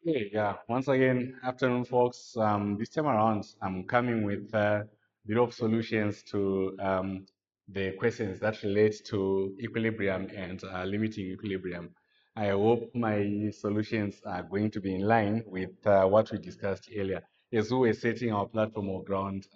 Hey, yeah, once again, afternoon, folks. This time around, I'm coming with a bit of solutions to the questions that relate to equilibrium and limiting equilibrium. I hope my solutions are going to be in line with what we discussed earlier, as we were setting our platform or ground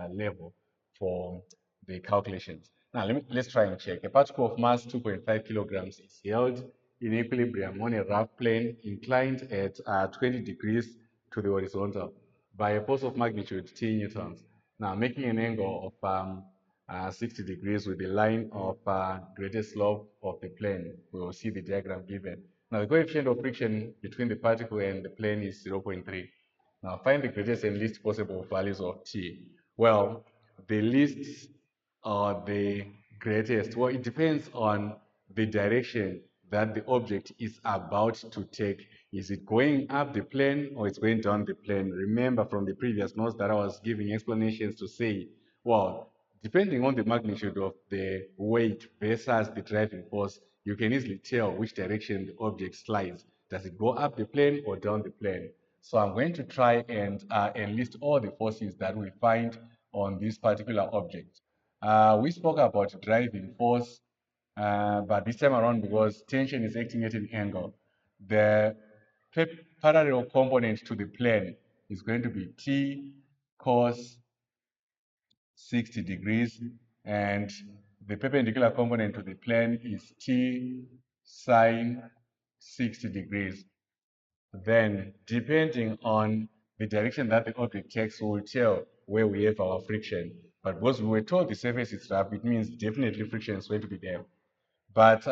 level for the calculations. Now, let's try and check. A particle of mass 2.5 kilograms is held in equilibrium on a rough plane inclined at 20 degrees to the horizontal by a force of magnitude T newtons. Now, making an angle of 60 degrees with the line of greatest slope of the plane. We will see the diagram given. Now, the coefficient of friction between the particle and the plane is 0.3. Now, find the greatest and least possible values of T. Well, the least or the greatest? Well, it depends on the direction that the object is about to take. Is it going up the plane or it's going down the plane? Remember from the previous notes that I was giving explanations to say, well, depending on the magnitude of the weight versus the driving force, you can easily tell which direction the object slides. Does it go up the plane or down the plane? So I'm going to try and enlist all the forces that we find on this particular object. We spoke about driving force, but this time around, because tension is acting at an angle, the parallel component to the plane is going to be T cos 60 degrees, and the perpendicular component to the plane is T sine 60 degrees. Then, depending on the direction that the object takes, we will tell where we have our friction. But because we were told the surface is rough, it means definitely friction is going to be there. But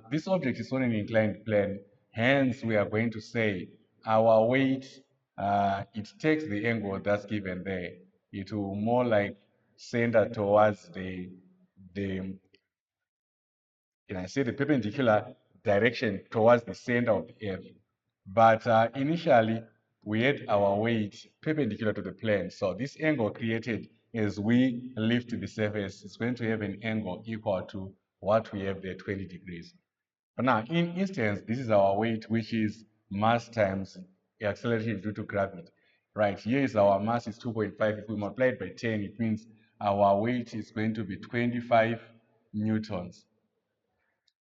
this object is on an inclined plane, hence we are going to say our weight, it takes the angle that's given there. It will more like center towards the can I say the perpendicular direction towards the center of the earth. But initially, we had our weight perpendicular to the plane. So this angle created as we lift the surface is going to have an angle equal to what we have there, 20 degrees. But now, in instance, this is our weight, which is mass times acceleration due to gravity. Right, here is our mass is 2.5. If we multiply it by 10, it means our weight is going to be 25 newtons.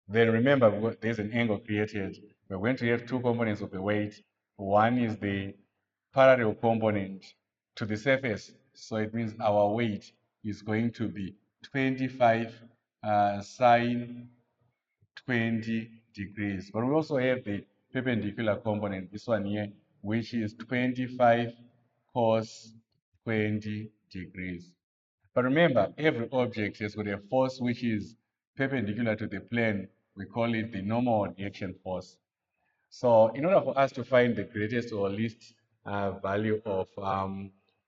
Then remember, there's an angle created. We're going to have two components of the weight. One is the parallel component to the surface. So it means our weight is going to be 25 sine 20 degrees. But we also have the perpendicular component, this one here, which is 25 cos 20 degrees. But remember, every object has got a force which is perpendicular to the plane. We call it the normal reaction force. So in order for us to find the greatest or least value of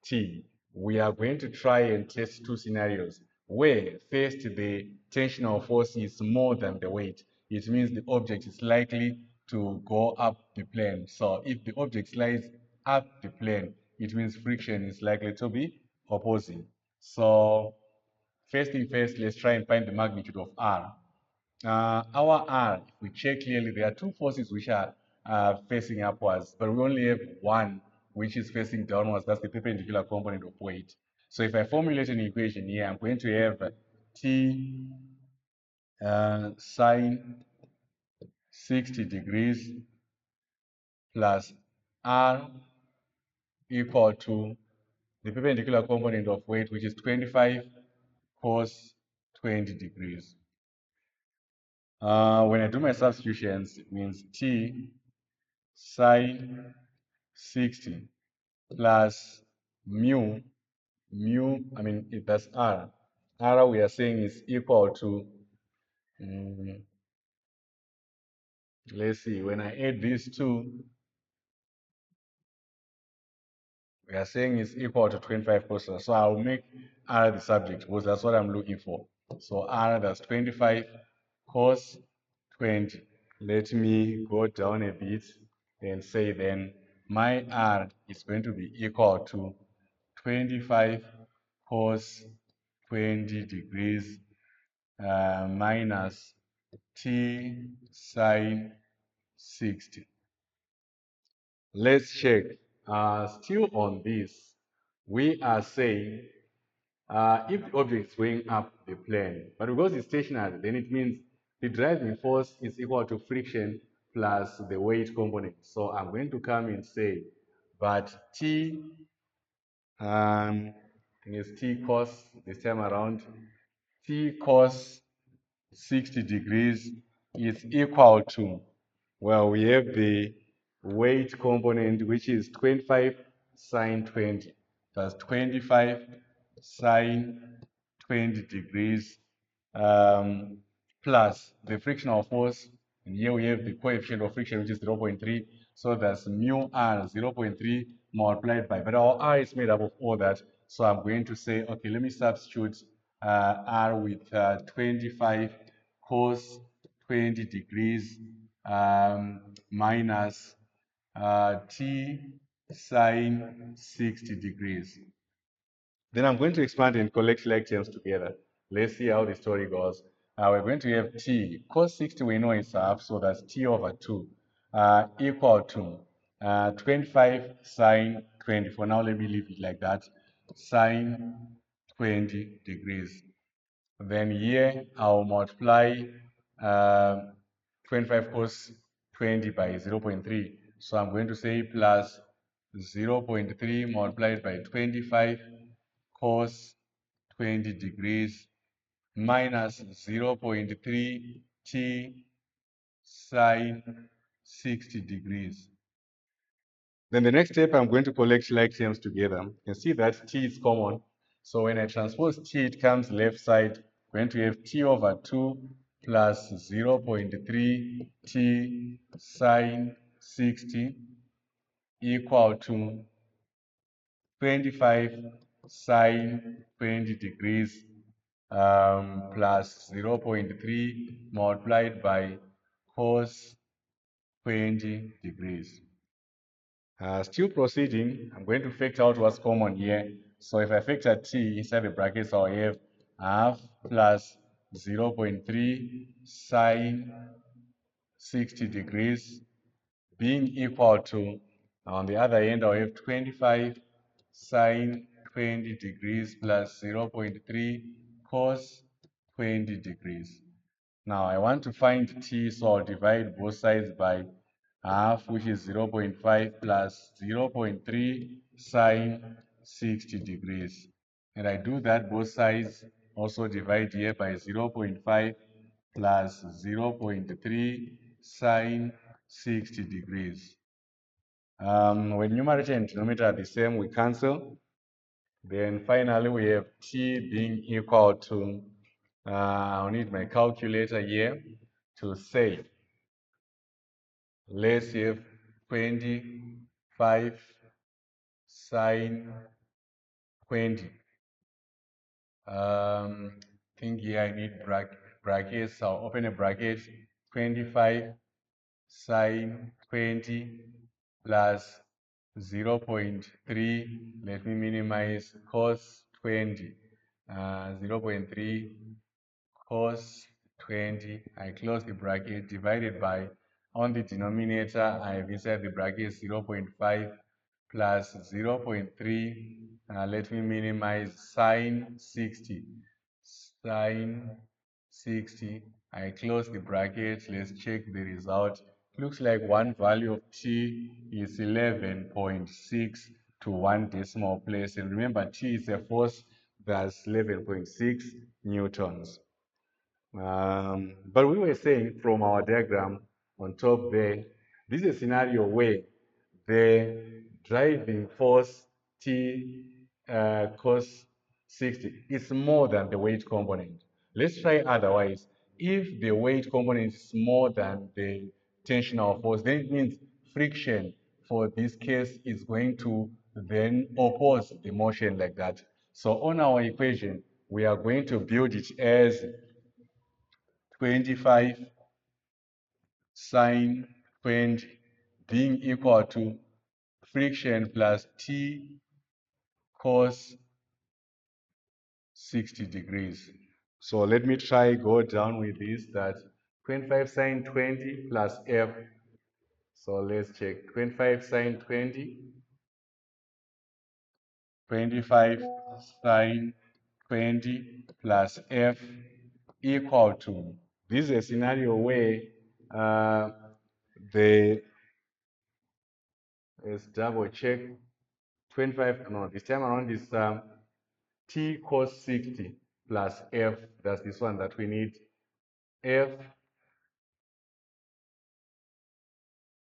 T, we are going to try and test two scenarios where first the tensional force is more than the weight. It means the object is likely to go up the plane. So if the object slides up the plane, it means friction is likely to be opposing. So first thing first, let's try and find the magnitude of R. Our R, if we check clearly, there are two forces which are facing upwards, but we only have one which is facing downwards. That's the perpendicular component of weight. So if I formulate an equation here, I'm going to have T sine 60 degrees plus R equal to the perpendicular component of weight, which is 25 cos 20 degrees. When I do my substitutions, it means T sine 60 plus mu, that's R. R we are saying is equal to, um, let's see, when I add these two, we are saying is equal to 25 cosine. So I'll make R the subject because that's what I'm looking for. So R, that's 25 cos 20. Let me go down a bit and say then my R is going to be equal to 25 cos 20 degrees minus T sine 60. Let's check. Still on this, we are saying if the object is going up the plane, but because it's stationary, then it means the driving force is equal to friction plus the weight component. So I'm going to come and say, but T, I think it's T cos this time around, T cos 60 degrees is equal to, well, we have the weight component, which is 25 sine 20 plus 25 sine 20 degrees um, plus the frictional force. And here we have the coefficient of friction, which is 0.3. So that's mu r 0.3 multiplied by, but our r is made up of all that. So I'm going to say, okay, let me substitute r with 25 cos 20 degrees minus t sine 60 degrees. Then I'm going to expand and collect like terms together. Let's see how the story goes. We're going to have t. Cos 60 we know is half, so that's t over 2 equal to 25 sine 20. For now, let me leave it like that. Sine 20 degrees. Then here I'll multiply uh, 25 cos 20 by 0.3. So I'm going to say plus 0.3 multiplied by 25 cos 20 degrees minus 0.3 t sine 60 degrees. Then the next step, I'm going to collect like terms together. You can see that t is common. So when I transpose t, it comes left side. We're going to have t over 2 plus 0.3 t sine 60 equal to 25 sine 20 degrees plus 0.3 multiplied by cos 20 degrees. Still proceeding, I'm going to factor out what's common here. So if I factor t inside the brackets, I'll have half plus 0.3 sine 60 degrees being equal to, on the other end, I'll have 25 sine 20 degrees plus 0.3 cos 20 degrees. Now I want to find t, so I'll divide both sides by half, which is 0.5 plus 0.3 sine 60 degrees. And I do that both sides, also divide here by 0.5 plus 0.3 sine 60 degrees. When numerator and denominator are the same, we cancel. Then finally, we have t being equal to, I'll need my calculator here to say, let's have 25 sine 20. I think here I need brackets, so I'll open a bracket, 25 sine 20 plus 0.3, let me minimize, cos 20, 0.3 cos 20, I close the bracket, divided by, on the denominator, I have inside the bracket 0.5 plus 0.3, let me minimize, sine 60, sine 60, I close the bracket, let's check the result. Looks like one value of t is 11.6 to 1 decimal place, and remember t is a force, that's 11.6 newtons. But we were saying from our diagram on top there, this is a scenario where the driving force T cos 60 is more than the weight component. Let's try otherwise. If the weight component is more than the tensional force, then it means friction for this case is going to then oppose the motion like that. So on our equation, we are going to build it as 25 sine 20 being equal to friction plus t cos 60 degrees. So let me try go down with this, that 25 sine 20 plus f So let's check 25 sine 20. 25 sine 20 plus f equal to, this is a scenario where uh, the, let's double check, 25, no, this time around is t cos 60 plus f, that's this one that we need, f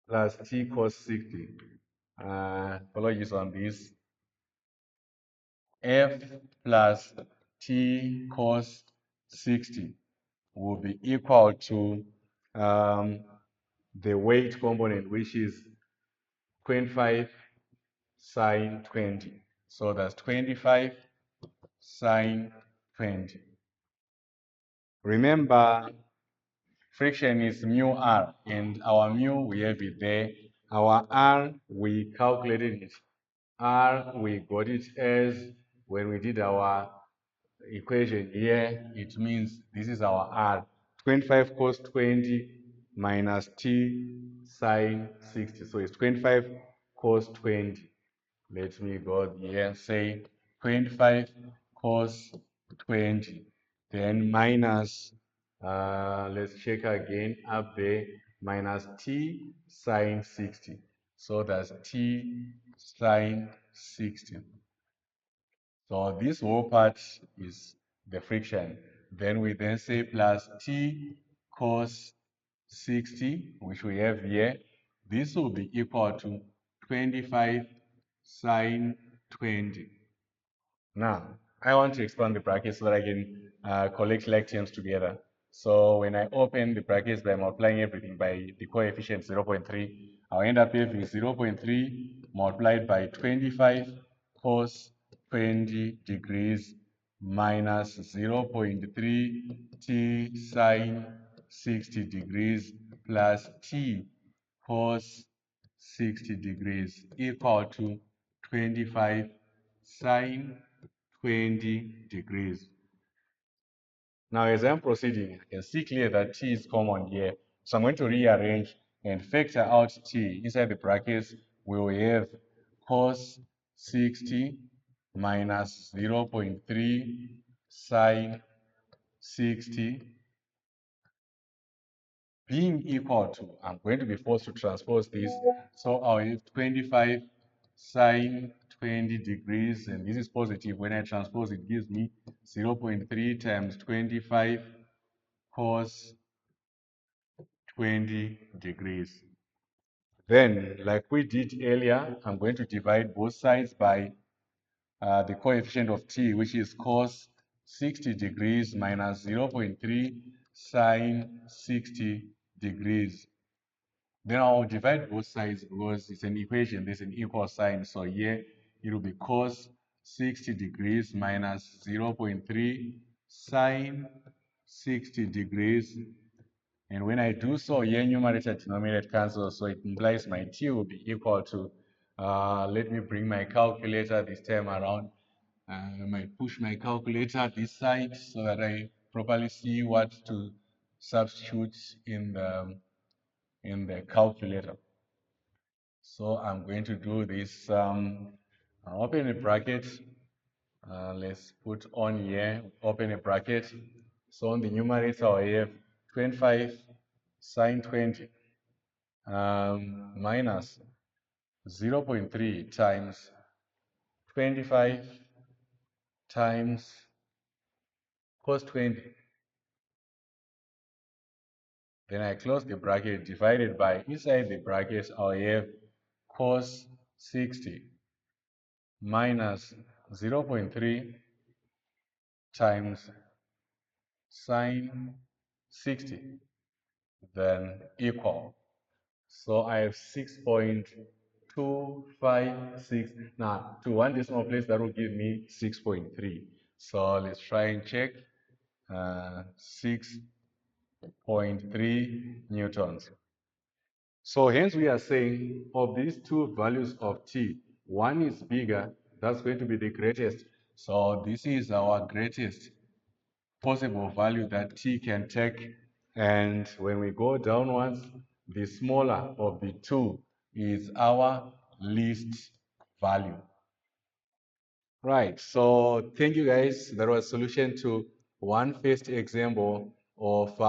plus t cos 60. Apologies on this. F plus t cos 60 will be equal to the weight component, which is 25 sine 20. So that's 25 sine 20. Remember, friction is mu r, and our mu, we have it there. Our r, we calculated it. R, we got it as, when we did our equation here, it means this is our R. 25 cos 20 minus t sine 60. So it's 25 cos 20. Let me go here, say 25 cos 20. Then minus, let's check again up there, minus t sine 60. So that's t sine 60. So this whole part is the friction. Then we then say plus t cos 60, which we have here. This will be equal to 25 sine 20. Now, I want to expand the brackets so that I can collect like terms together. So when I open the brackets by multiplying everything by the coefficient 0.3, I'll end up having 0.3 multiplied by 25 cos 20 degrees minus 0.3 t sine 60 degrees plus t cos 60 degrees equal to 25 sine 20 degrees. Now, as I'm proceeding, I can see clear that t is common here. So I'm going to rearrange and factor out t. Inside the brackets, we will have cos 60 minus 0.3 sine 60 being equal to, I'm going to be forced to transpose this. So I'll have 25 sine 20 degrees, and this is positive. When I transpose, it gives me 0.3 times 25 cos 20 degrees. Then, like we did earlier, I'm going to divide both sides by the coefficient of t, which is cos 60 degrees minus 0.3 sine 60 degrees. Then I'll divide both sides because it's an equation, there's an equal sign. So here it will be cos 60 degrees minus 0.3 sine 60 degrees. And when I do so, here numerator denominator cancels, so it implies my t will be equal to, let me bring my calculator this time around. I might push my calculator this side so that I properly see what to substitute in the calculator. So I'm going to do this, open a bracket, let's put on here, open a bracket. So on the numerator I have 25 sine 20 minus 0.3 times 25 times cos 20. Then I close the bracket, divided by, inside the bracket I'll have cos 60 minus 0.3 times sine 60, then equal. So I have 6.256. Now, to one decimal place, that will give me 6.3. So let's try and check. 6.3 newtons. So hence we are saying of these two values of t, one is bigger, that's going to be the greatest. So this is our greatest possible value that t can take. And when we go downwards, the smaller of the two is our least value. Right, so thank you guys. That was a solution to one first example of